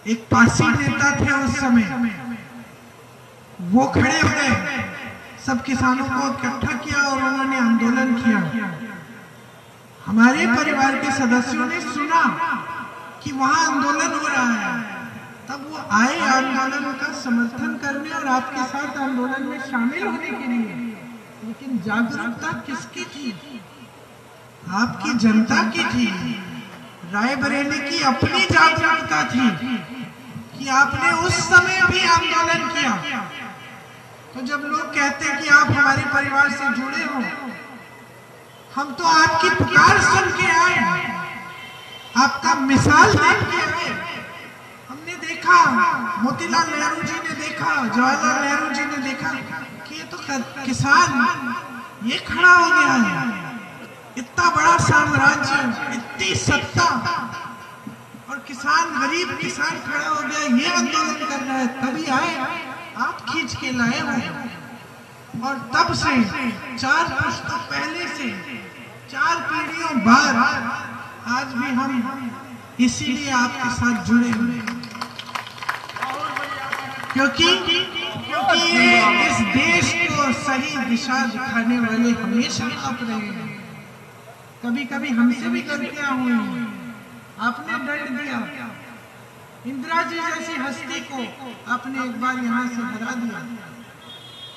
एक पासी नेता थे उस समय, वो खड़े हो गए, सब किसानों को इकट्ठा किया और उन्होंने आंदोलन किया। हमारे परिवार के सदस्यों ने सुना कि वहां आंदोलन हो रहा है, तब वो आए आंदोलन का समर्थन करने और आपके साथ आंदोलन में शामिल होने के लिए। लेकिन जागरूकता किसकी थी? आपकी जनता की थी। रायबरेली की अपनी जागरूकता थी कि आपने उस समय भी आंदोलन किया। तो जब लोग कहते हैं कि आप हमारे परिवार से जुड़े हो, हम तो आपकी पुकार सुन के आए, आपका मिसाल देख के आए। हमने देखा, मोतीलाल नेहरू जी ने देखा, जवाहरलाल नेहरू जी ने देखा कि ये तो किसान ये खड़ा हो गया है, इतना बड़ा साम्राज्य, इतनी सत्ता, और किसान, गरीब किसान खड़ा हो गया, ये आंदोलन कर रहा है। तभी आए, आप खींच के लाए हो। और तब से 4 पुश्तों पहले से 4 पीढ़ियों बाद आज भी हम इसीलिए आपके साथ जुड़े हुए हैं, क्योंकि ये इस देश को सही दिशा दिखाने वाले हमेशा आप रहे हैं। कभी कभी हमसे भी गलतियां हुई, आपने दंड दिया। इंदिरा जी जैसी हस्ती को आपने एक बार यहाँ से हरा दिया,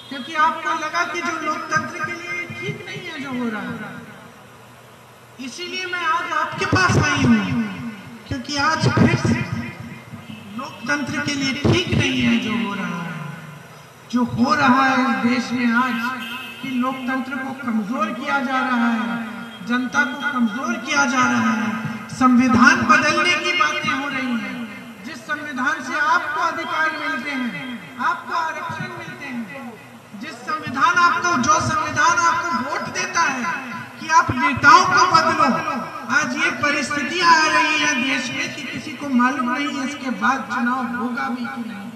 क्योंकि आपको लगा कि जो लोकतंत्र के लिए ठीक नहीं है जो हो रहा है। इसीलिए मैं आज आपके पास आई हूँ, क्योंकि आज फिर से लोकतंत्र के लिए ठीक नहीं है जो हो रहा है। जो हो रहा है इस देश में आज कि लोकतंत्र को कमजोर किया जा रहा है, जनता को कमजोर किया जा रहा है, संविधान बदलने की बातें हो रही हैं। जिस संविधान से आपको अधिकार मिलते हैं, आपको आरक्षण मिलते हैं, जिस संविधान आपको, जो संविधान आपको वोट देता है कि आप नेताओं को बदलो, आज ये परिस्थितियां आ रही है देश में कि किसी को मालूम नहीं है इसके बाद चुनाव होगा भी कि नहीं।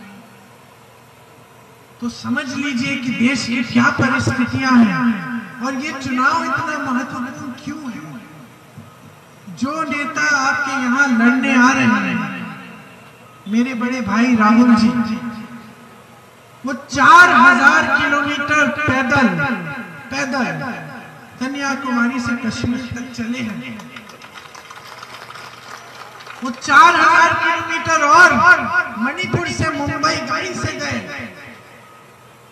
तो समझ लीजिए कि देश की क्या परिस्थितियां हैं और ये चुनाव इतना महत्वपूर्ण क्यों है। जो नेता आपके यहाँ लड़ने आ रहे हैं, मेरे बड़े भाई राहुल जी, वो 4000 किलोमीटर पैदल कन्याकुमारी से कश्मीर तक चले हैं। वो 4000 किलोमीटर और मणिपुर से मुंबई कहीं से गए,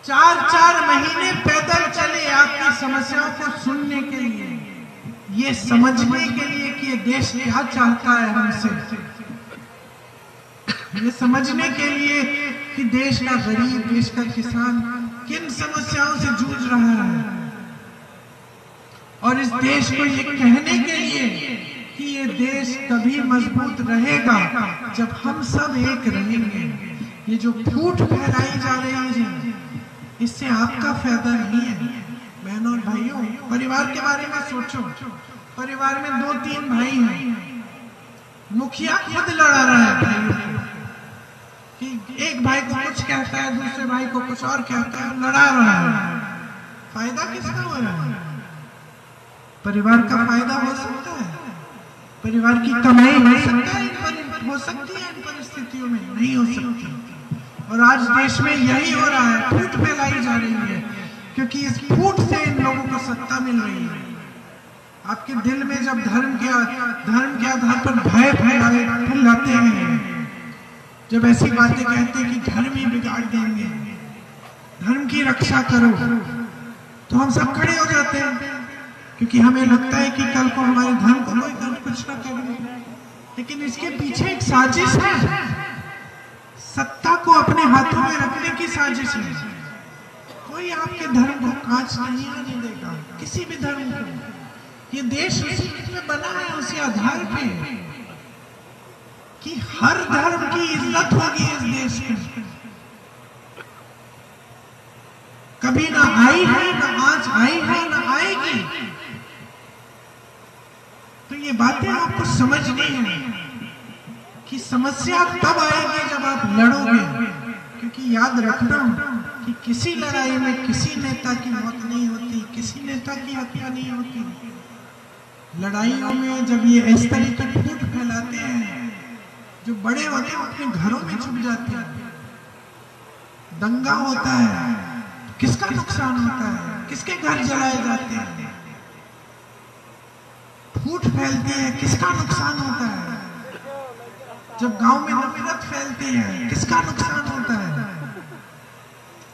4 महीने पैदल चले आपकी समस्याओं को सुनने के लिए, ये समझने के लिए कि ये देश क्या चाहता है हमसे, ये समझने के लिए कि देश का गरीब, देश का किसान किन समस्याओं से जूझ रहा है, और इस देश को ये कहने के लिए कि ये देश तभी मजबूत रहेगा जब हम सब एक रहेंगे। ये जो फूट फैलाई जा रही है, इससे आपका फायदा नहीं है। बहनों और भाइयों, परिवार के बारे में सोचो। परिवार में 2-3 भाई हैं, मुखिया खुद लड़ा रहा है भाइयों कि एक भाई को कुछ कहता है, दूसरे भाई को कुछ और कहता है, लड़ा रहा है। फायदा किसका हो रहा है? परिवार का फायदा हो सकता है, परिवार की कमाई हो सकती है इन परिस्थितियों में? नहीं हो सकती। और आज देश में यही हो रहा है, फूट फैलाई जा रही है, क्योंकि इस फूट से इन लोगों को सत्ता मिल रही है। आपके दिल में जब धर्म के आधार पर भय फैलाते हैं, जब ऐसी बातें कहते हैं कि धर्म ही बिगाड़ देंगे, धर्म की रक्षा करो, तो हम सब खड़े हो जाते हैं, क्योंकि हमें लगता है कि कल को हमारे धर्म को कोई कुछ ना करे। लेकिन इसके पीछे एक साजिश है, सत्ता को अपने हाथों में रखने की साजिश है। कोई आपके धर्म को कांच नहीं आने देगा, किसी भी धर्म को। ये देश उसी में बना है, उसी आधार पे कि हर धर्म की इज्जत होगी इस देश में। कभी ना आई है, ना आज आई है, ना आएगी। तो ये बातें आपको समझनी है कि समस्या तब आएगी जब आप लड़ोगे, क्योंकि याद रखना कि किसी लड़ाई में किसी नेता की मौत नहीं होती, किसी नेता की हत्या नहीं होती। लड़ाइयों में जब ये इस तरह की फूट फैलाते हैं, जो बड़े होते हैं अपने घरों में छुप जाते हैं। दंगा होता है, किसका नुकसान होता है? किसके घर जलाए जाते हैं? फूट फैलती है, किसका नुकसान होता है? जब गांव में नफरत फैलती है, किसका नुकसान होता है?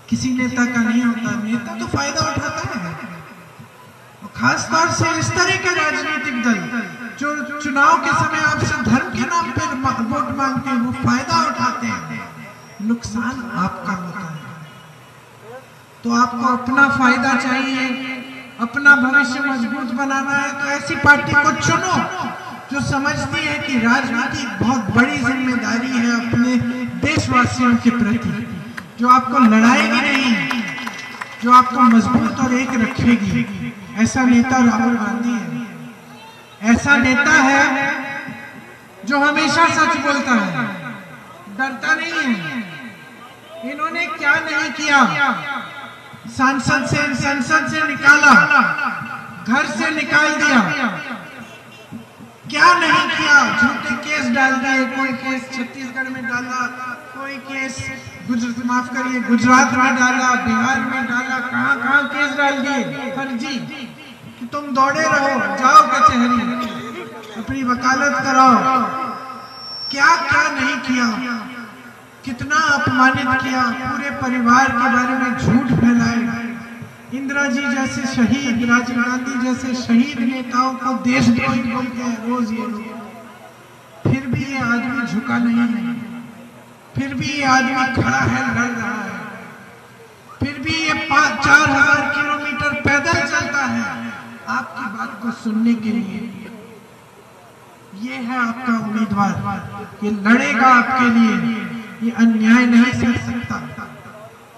किसी नेता का नहीं होता। नेता तो फायदा उठाता है, और खास तौर से इस तरह के राजनीतिक दल जो चुनाव के समय आपसे धर्म के नाम पर वोट मांगते हैं, वो फायदा उठाते हैं, नुकसान आपका होता है। तो आपको अपना फायदा चाहिए, अपना भविष्य मजबूत बनाना है, तो ऐसी पार्टी को चुनो जो समझती है कि राजनीति एक बहुत बड़ी जिम्मेदारी है अपने देशवासियों के प्रति, जो आपको लड़ाएगी नहीं, जो आपको मजबूत और एक रखेगी। ऐसा नेता राहुल गांधी है। ऐसा नेता है जो हमेशा सच बोलता है, डरता नहीं है। इन्होंने क्या नहीं किया? संसद से निकाला, घर से निकाल दिया, क्या नहीं किया? झूठे केस डाल दिए। कोई केस छत्तीसगढ़ में डाला, कोई केस गुजरात में डाला, बिहार में डाला, कहां केस डाल दिए फर्जी कि तुम दौड़े रहो, जाओ कचहरी, अपनी वकालत कराओ। क्या क्या नहीं किया? कितना अपमानित किया, पूरे परिवार के बारे में झूठ फैलाए। इंदिरा जी जैसे शहीद, राजीव गांधी जैसे शहीद नेताओं को देशद्रोही बोलते हैं रोज ये लोग। फिर भी ये आदमी झुका नहीं है, फिर भी ये आदमी खड़ा है, लड़ रहा है, फिर भी ये 4000 किलोमीटर पैदल चलता है आपकी बात को सुनने के लिए। ये है आपका उम्मीदवार, ये लड़ेगा आपके लिए, ये अन्याय नहीं सह सकता।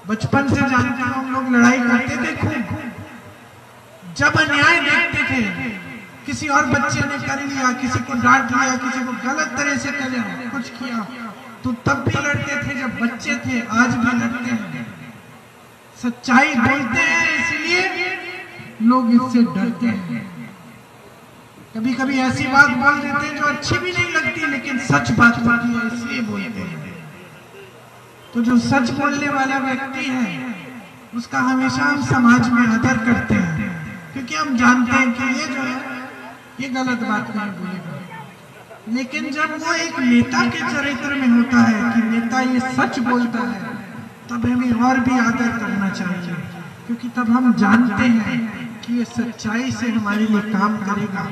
बचपन से जानते हैं हम लोग लड़ाई करते थे खूब। जब अन्याय देखते थे, किसी और बच्चे ने कर लिया, किसी को डांट लिया, किसी को गलत तरह से कुछ किया, तो तब भी लड़ते थे जब बच्चे थे, आज भी लड़ते हैं। सच्चाई बोलते हैं, इसलिए लोग इससे डरते हैं। कभी कभी ऐसी बात बोल देते हैं जो अच्छी भी नहीं लगती, लेकिन सच बात होती है इसलिए बोलते हैं। तो जो सच बोलने वाला व्यक्ति है, उसका हमेशा हम समाज में आदर करते हैं, क्योंकि हम जानते हैं कि ये जो है ये गलत बात नहीं बोलेगा। लेकिन जब वो एक नेता के चरित्र में होता है कि नेता ये सच बोलता है, तब हमें और भी आदर करना चाहिए, क्योंकि तब हम जानते हैं कि ये सच्चाई से हमारे लिए काम करेगा,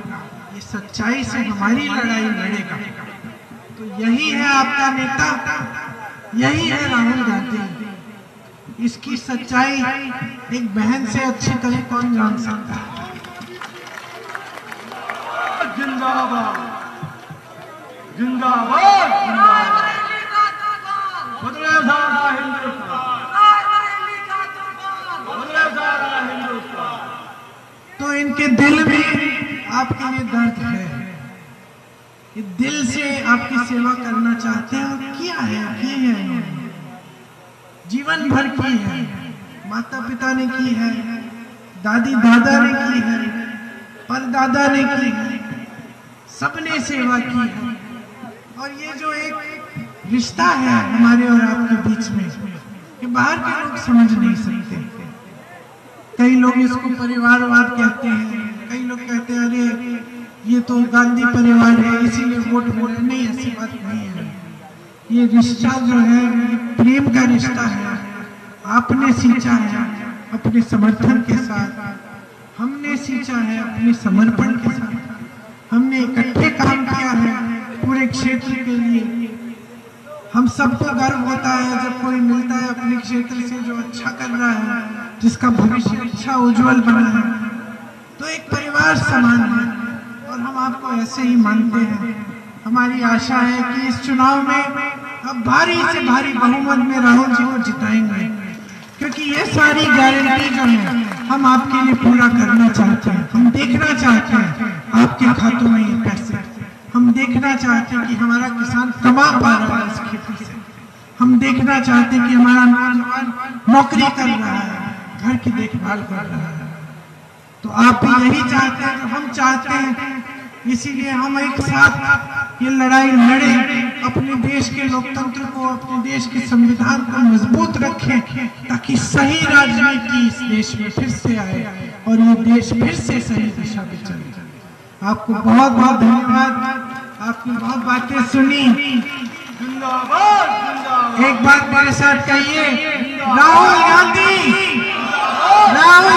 ये सच्चाई से हमारी लड़ाई लड़ेगा। तो यही है आपका नेता, यही है राहुल गांधी। इसकी सच्चाई एक बहन से अच्छी तरह कौन जान सकता है? जिंदाबाद, जिंदाबाद, जिंदाबाद। तो इनके दिल में आपके लिए दर्द है, ये दिल से आपकी सेवा करना चाहते हैं, और किया है, जीवन भर की है। माता पिता ने की है, दादी दादा ने की है, परदादा ने की है, सबने सेवा की है। और ये जो एक रिश्ता है हमारे और आपके बीच में, ये बाहर के लोग समझ नहीं सकते। कई लोग इसको परिवारवाद कहते हैं, कई लोग कहते हैं अरे ये तो गांधी परिवार है इसीलिए वोट नहीं, ऐसी बात नहीं है। ये रिश्ता जो है ये प्रेम का रिश्ता है। आपने सींचा है अपने समर्थन के साथ, हमने सींचा है अपने समर्पण के साथ, हमने इकट्ठे काम किया है पूरे क्षेत्र के लिए। हम सबको गर्व होता है जब कोई मिलता है अपने क्षेत्र से जो अच्छा कर रहा है, जिसका भविष्य अच्छा उज्जवल बना है। तो एक परिवार समान है, और हम आपको ऐसे ही मानते हैं। हमारी आशा है कि इस चुनाव में अब भारी से भारी बहुमत में राहुल जी को जिताएंगे, क्योंकि ये सारी गारंटी जो है हम आपके लिए पूरा करना चाहते हैं। हम देखना चाहते हैं आपके खातों में ये पैसे, हम देखना चाहते हैं कि हमारा किसान कमा पा रहा है इस खेती से, हम देखना चाहते हैं कि हमारा नौजवान नौकरी कर रहा है, घर की देखभाल कर रहा है। तो आप भी यही चाहते हैं जो हम चाहते हैं, इसीलिए हम एक साथ ये लड़ाई लड़े, अपने देश के लोकतंत्र को, अपने देश के संविधान को मजबूत रखें, ताकि सही राजनीति इस देश में फिर से आए और ये देश फिर से सही दिशा पे चले। आपको बहुत बहुत धन्यवाद, आपने बहुत बातें सुनी। जिंदाबाद जिंदाबाद। एक बात मेरे साथ कहिए, राहुल गांधी, राहुल